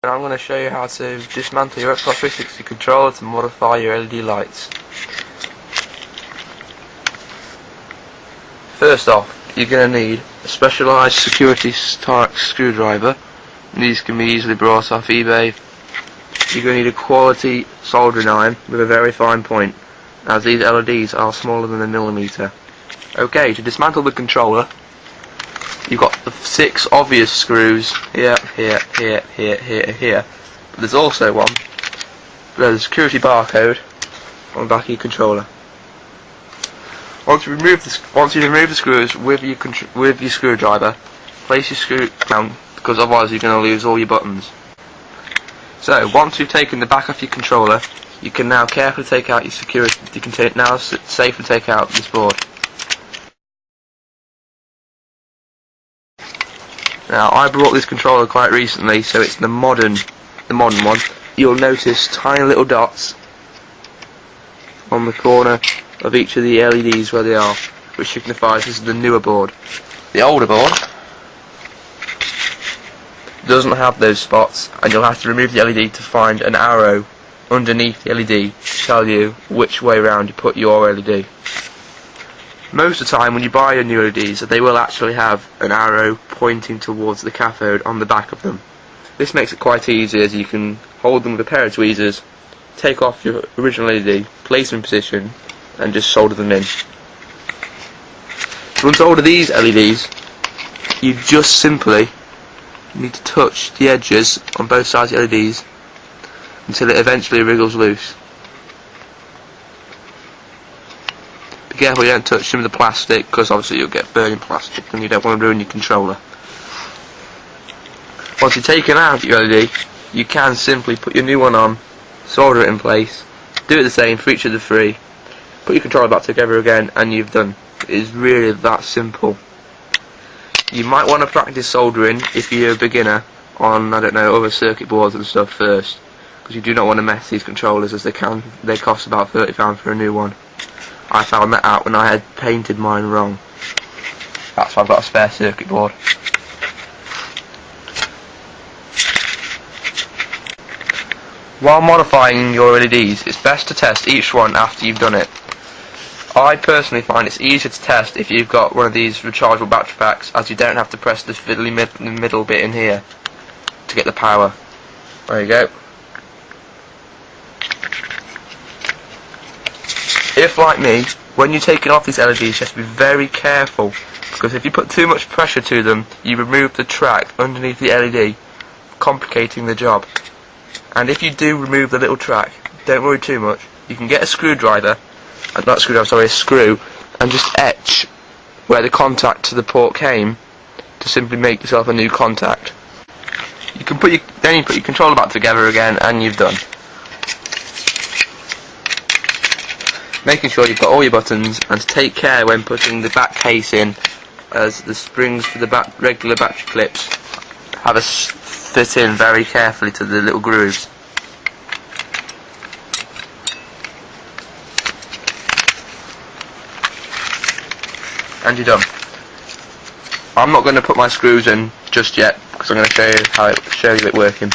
And I'm going to show you how to dismantle your Xbox 360 controller to modify your LED lights. First off, you're going to need a specialised security Stark screwdriver. These can be easily brought off eBay. You're going to need a quality soldering iron with a very fine point, as these LEDs are smaller than a millimetre. Okay, to dismantle the controller, you've got the 6 obvious screws here, here, here, here, here, here. But there's also one. There's a security barcode on the back of your controller. Once you remove the screws with your screwdriver, place your screw down, because otherwise you're going to lose all your buttons. So once you've taken the back off your controller, you can now carefully take out your security. You can now safely take out this board. Now, I bought this controller quite recently, so it's the modern one. You'll notice tiny little dots on the corner of each of the LEDs where they are, which signifies this is the newer board. The older board doesn't have those spots, and you'll have to remove the LED to find an arrow underneath the LED to tell you which way round you put your LED. Most of the time when you buy your new LEDs, they will actually have an arrow pointing towards the cathode on the back of them. This makes it quite easy, as you can hold them with a pair of tweezers, take off your original LED, place them in position, and just solder them in. To unsolder these LEDs, you just simply need to touch the edges on both sides of the LEDs until it eventually wriggles loose. Be careful you don't touch some of the plastic, because obviously you'll get burning plastic and you don't want to ruin your controller. Once you've taken out your LED, you can simply put your new one on, solder it in place, do it the same for each of the 3, put your controller back together again, and you've done. It is really that simple. You might want to practice soldering if you're a beginner on, I don't know, other circuit boards and stuff first, because you do not want to mess these controllers, as they cost about £30 for a new one. I found that out when I had painted mine wrong. That's why I've got a spare circuit board. While modifying your LEDs, it's best to test each one after you've done it. I personally find it's easier to test if you've got one of these rechargeable battery packs, as you don't have to press the fiddly middle bit in here to get the power. There you go. If, like me, when you're taking off these LEDs, you have to be very careful, because if you put too much pressure to them, you remove the track underneath the LED, complicating the job. And if you do remove the little track, don't worry too much. You can get a screwdriver, a screw, and just etch where the contact to the port came to simply make yourself a new contact. You can put your controller back together again, and you've done. Making sure you've got all your buttons, and to take care when putting the back case in, as the springs for the regular battery clips have a fit in very carefully to the little grooves. And you're done. I'm not going to put my screws in just yet, because I'm going to show you it working.